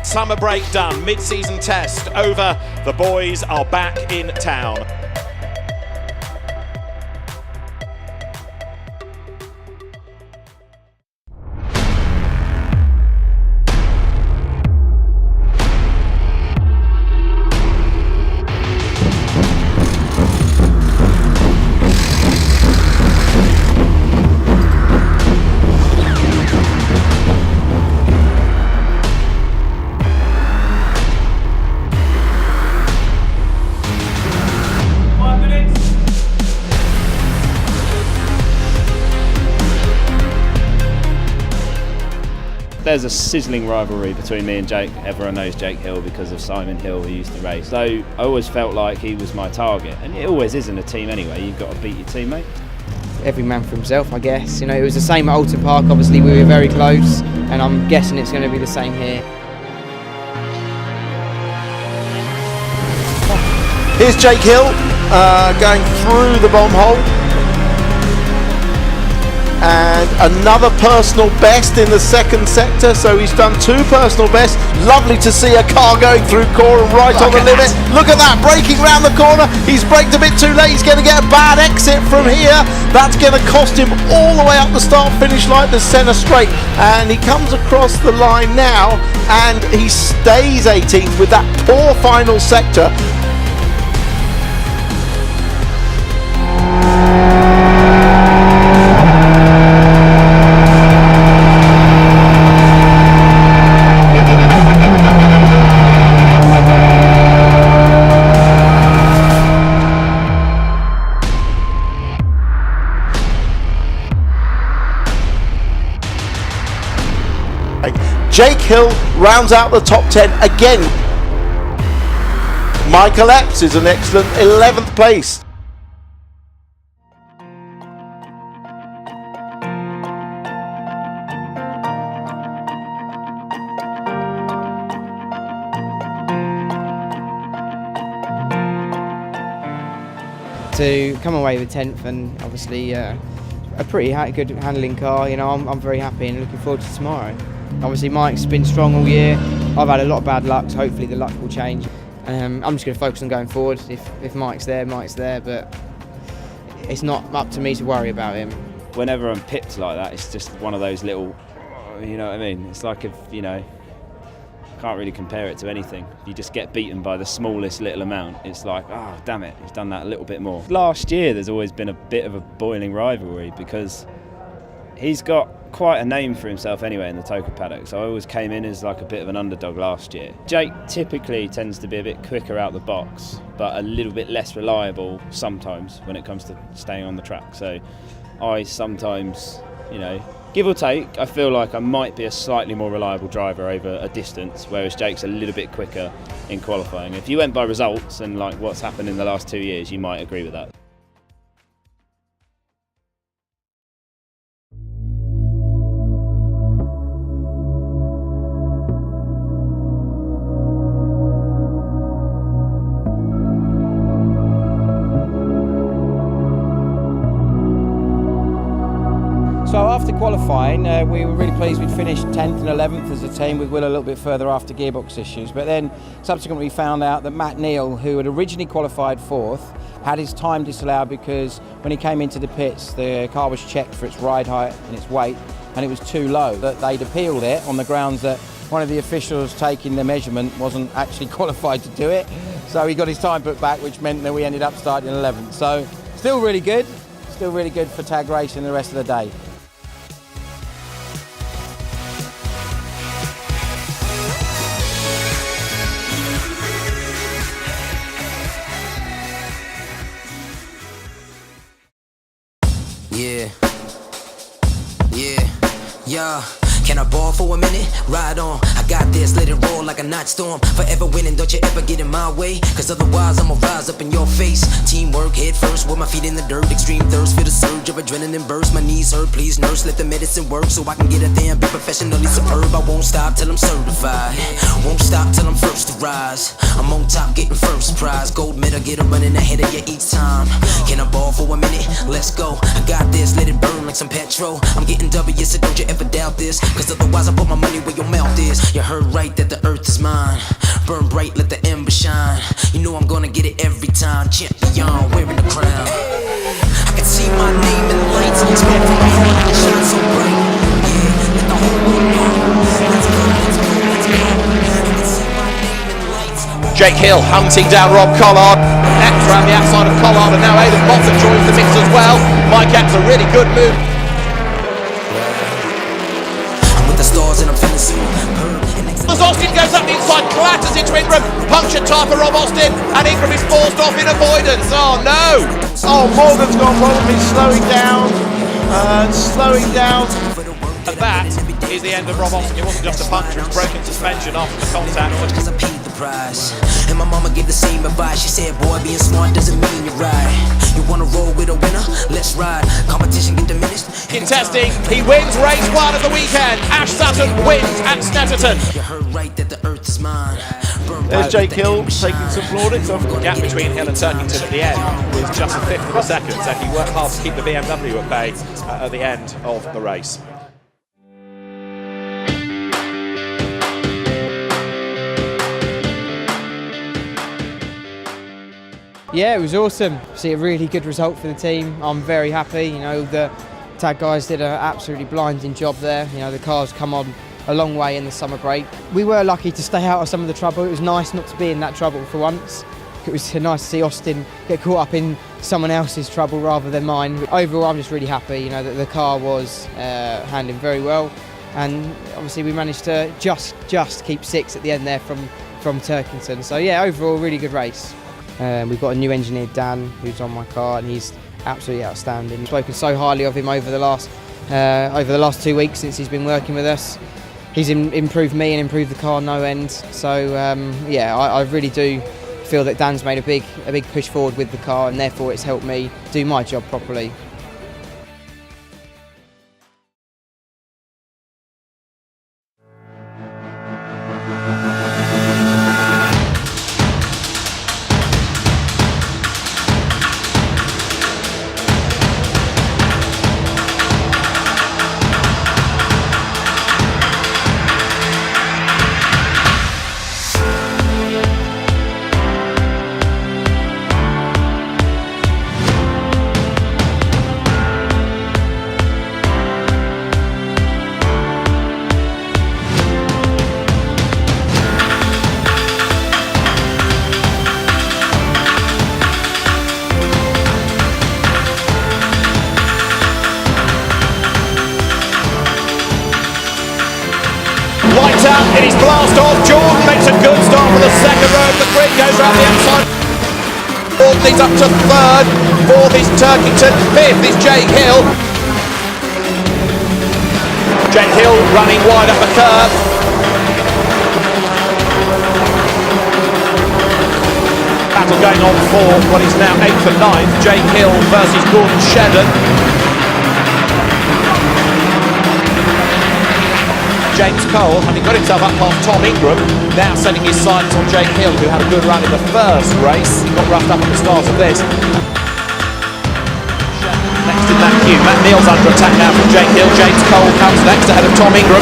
Summer break done, mid-season test over. The boys are back in town. There's a sizzling rivalry between me and Jake. Everyone knows Jake Hill because of Simon Hill, who used to race. So I always felt like he was my target, and it always is in a team anyway. You've got to beat your teammate. Every man for himself, I guess. You know, it was the same at Alton Park. Obviously, we were very close, and I'm guessing it's going to be the same here. Here's Jake Hill going through the bomb hole. And another personal best in the second sector, so he's done 2 personal bests. Lovely to see a car going through Corham right on the limit. Look at that, braking round the corner. He's braked a bit too late. He's going to get a bad exit from here. That's going to cost him all the way up the start-finish line, the centre straight. And he comes across the line now, and he stays 18th with that poor final sector. Jake Hill rounds out the top 10 again. Michael Epps is an excellent 11th place. To come away with 10th and obviously a pretty good handling car, you know, I'm very happy and looking forward to tomorrow. Obviously Mike's been strong all year. I've had a lot of bad luck, so hopefully the luck will change. I'm just going to focus on going forward. If Mike's there, but it's not up to me to worry about him. Whenever I'm pipped like that, it's just one of those little, you know what I mean? It's like if, you know, can't really compare it to anything. If you just get beaten by the smallest little amount, it's like, oh, damn it, he's done that a little bit more. Last year, there's always been a bit of a boiling rivalry because he's got quite a name for himself anyway in the Toka paddock, so I always came in as like a bit of an underdog last year. Jake typically tends to be a bit quicker out the box, but a little bit less reliable sometimes when it comes to staying on the track. So I sometimes, you know, give or take, I feel like I might be a slightly more reliable driver over a distance, whereas Jake's a little bit quicker in qualifying. If you went by results and like what's happened in the last 2 years, you might agree with that. So after qualifying, we were really pleased we'd finished 10th and 11th as a team, with Will a little bit further after gearbox issues. But then subsequently we found out that Matt Neal, who had originally qualified 4th, had his time disallowed because when he came into the pits, the car was checked for its ride height and its weight, and it was too low. That they'd appealed it on the grounds that one of the officials taking the measurement wasn't actually qualified to do it. So he got his time put back, which meant that we ended up starting 11th. So still really good for tag racing the rest of the day. Yeah. Can I ball for a minute? Ride on, I got this, let it roll like a night storm. Forever winning, don't you ever get in my way, cause otherwise I'ma rise up in your face. Teamwork, head first, with my feet in the dirt. Extreme thirst, feel the surge of adrenaline burst. My knees hurt, please nurse, let the medicine work, so I can get out there and be professionally superb. I won't stop till I'm certified, won't stop till I'm first to rise. I'm on top, getting first prize. Gold medal, get a running ahead of you each time. Can I ball for a minute? Let's go, I got this, let it burn like some petrol. I'm getting W, so don't you ever doubt this, cause otherwise I put my money where your mouth is. You heard right that the earth is mine. Burn bright, let the ember shine. You know I'm gonna get it every time. Champion, wearing the crown. I can see my name in the lights. Spread from my heart, it shines so bright. Yeah, let the whole world know. Let's go, let's go, let's go. I can see my name in the lights. Jake Hill hunting down Rob Collard. Epps around the outside of Collard, and now Aidan Bossett joins the mix as well. Mike Epps, a really good move. I'm with the stars and I'm feeling so As Austin goes up the inside, clatters into Ingram. Puncture time for Rob Austin, and Ingram is forced off in avoidance. Oh no! Oh, Morgan's gone wrong. He's slowing down. And that is the end of Rob Austin. It wasn't just a puncture, it was broken suspension after the contact. cause I paid the price. And my mama gave the same advice. She said, boy, being smart doesn't mean you're right. You wanna roll with a winner? Let's ride. Competition get diminished. In testing, he wins race 1 of the weekend. Ash Sutton wins at Snetterton. You heard right that the earth is mine. There's Jake Hill taking some plaudits. The gap between Hill and Turkington at the end was just a fifth of a second, so he worked hard to keep the BMW at bay at the end of the race. Yeah, it was awesome. See, a really good result for the team. I'm very happy. You know, the tag guys did an absolutely blinding job there. You know, the car's come on a long way in the summer break. We were lucky to stay out of some of the trouble. It was nice not to be in that trouble for once. It was nice to see Austin get caught up in someone else's trouble rather than mine. Overall, I'm just really happy, you know, that the car was handling very well, and obviously we managed to just keep 6 at the end there from Turkington. So yeah, overall, really good race. We've got a new engineer, Dan, who's on my car, and he's absolutely outstanding. I've spoken so highly of him over the last 2 weeks since he's been working with us. He's improved me and improved the car no end. So yeah, I really do feel that Dan's made a big push forward with the car, and therefore it's helped me do my job properly. Lights out, and he's blast off. Jordan makes a good start for the second row of the grid, goes around the outside. Fourth is up to third. Fourth is Turkington. Fifth is Jake Hill. Jake Hill running wide up the curve. Battle going on for what is now 8th and 9th. Jake Hill versus Gordon Shedden. James Cole, having got himself up past Tom Ingram, now setting his sights on Jake Hill, who had a good run in the first race. He got roughed up at the start of this. Next in that queue, Matt Neal's under attack now from Jake Hill. James Cole comes next ahead of Tom Ingram.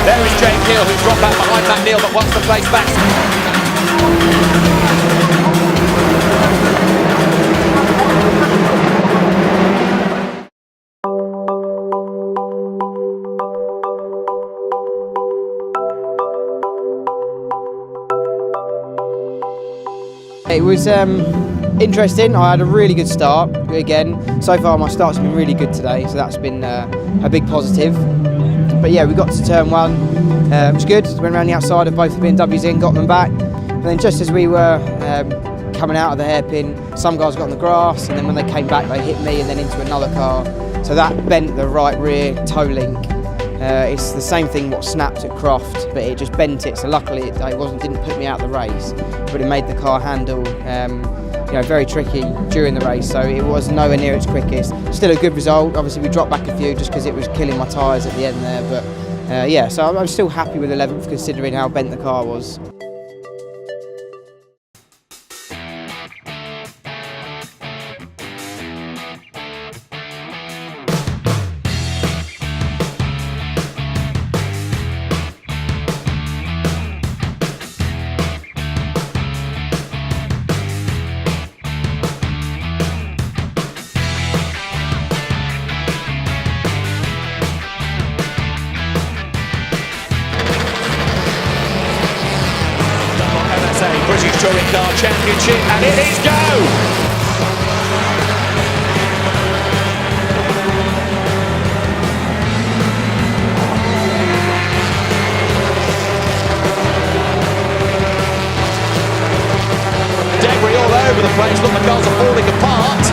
There is Jake Hill, who's dropped back behind Matt Neal, but wants the place back. It was interesting. I had a really good start. Again, so far my start's been really good today, so that's been a big positive. But yeah, we got to turn 1. It was good. Went around the outside of both the BMWs in, got them back. And then just as we were coming out of the hairpin, some guys got on the grass, and then when they came back, they hit me and then into another car. So that bent the right rear toe link. It's the same thing what snapped at Croft, but it just bent it. So luckily it didn't put me out of the race, but it made the car handle very tricky during the race. So it was nowhere near its quickest. Still a good result. Obviously we dropped back a few just because it was killing my tyres at the end there. But yeah, so I'm still happy with 11th considering how bent the car was. British Touring Car Championship, and it is go! Debris all over the place, look, the cars are falling apart.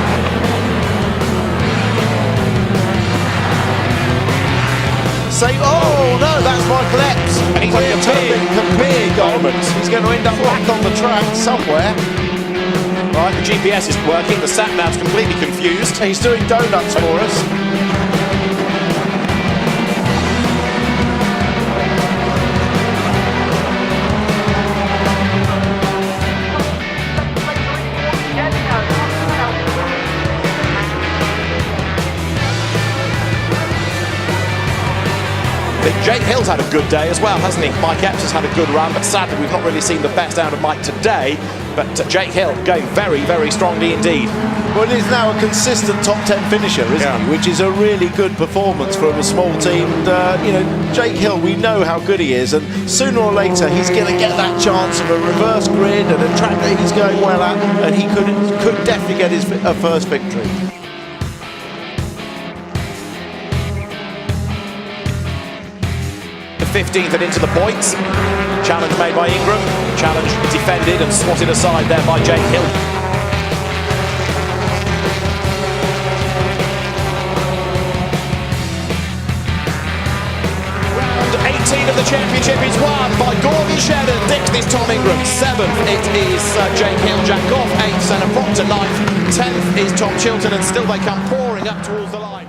Say, oh no, that's Michael Epps. And he's having a big moment. He's going to end up back on the track somewhere. Right, the GPS is working, the sat-nav's completely confused. He's doing donuts for us. I think Jake Hill's had a good day as well, hasn't he? Mike Epps has had a good run, but sadly we've not really seen the best out of Mike today. But Jake Hill going very, very strongly indeed. Well, he's now a consistent top 10 finisher, isn't he? Which is a really good performance from a small team. And, Jake Hill, we know how good he is, and sooner or later he's going to get that chance of a reverse grid and a track that he's going well at, and he could definitely get his first victory. The 15th and into the points. Challenge made by Ingram. Challenge defended and swatted aside there by Jake Hill. Round 18 of the championship is won by Gordon Shedden. 6th is Tom Ingram. 7th it is Jake Hill. Jack Goff. 8th Senna Proctor. 9th. 10th is Tom Chilton, and still they come pouring up towards the line.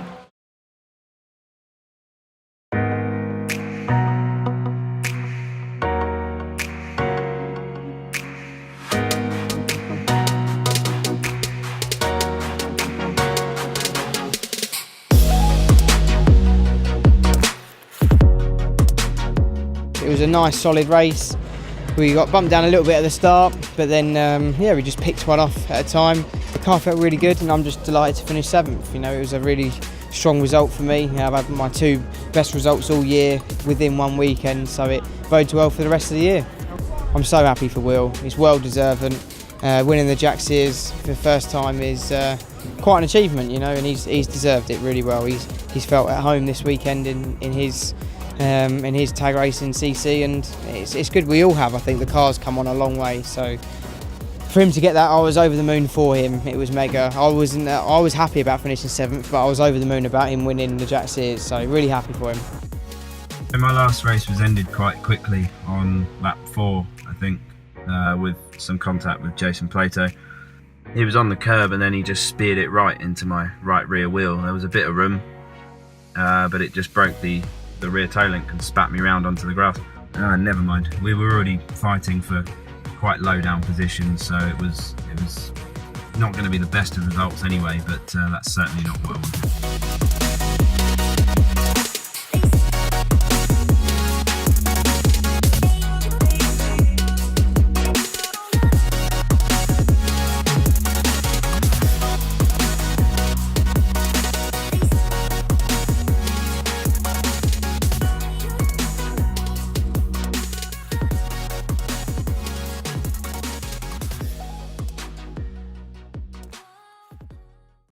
It was a nice solid race. We got bumped down a little bit at the start, but then we just picked one off at a time. The car felt really good, and I'm just delighted to finish 7th. It was a really strong result for me. I've had my 2 best results all year within one weekend, so it bodes well for the rest of the year. I'm so happy for Will. He's well deserved. Winning the Jack Sears for the first time is quite an achievement, and he's deserved it really well. He's felt at home this weekend in his tag racing CC, and it's good. We all have. I think the car's come on a long way, so for him to get that, I was over the moon for him. It was mega. I was happy about finishing 7th, but I was over the moon about him winning the Jack Sears, so really happy for him. My last race was ended quite quickly on lap 4, I think, with some contact with Jason Plato. He was on the curb and then he just speared it right into my right rear wheel. There was a bit of room, but it just broke the rear toe link and spat me round onto the grass. Never mind. We were already fighting for quite low down positions, so it was not going to be the best of results anyway, but that's certainly not what I wanted.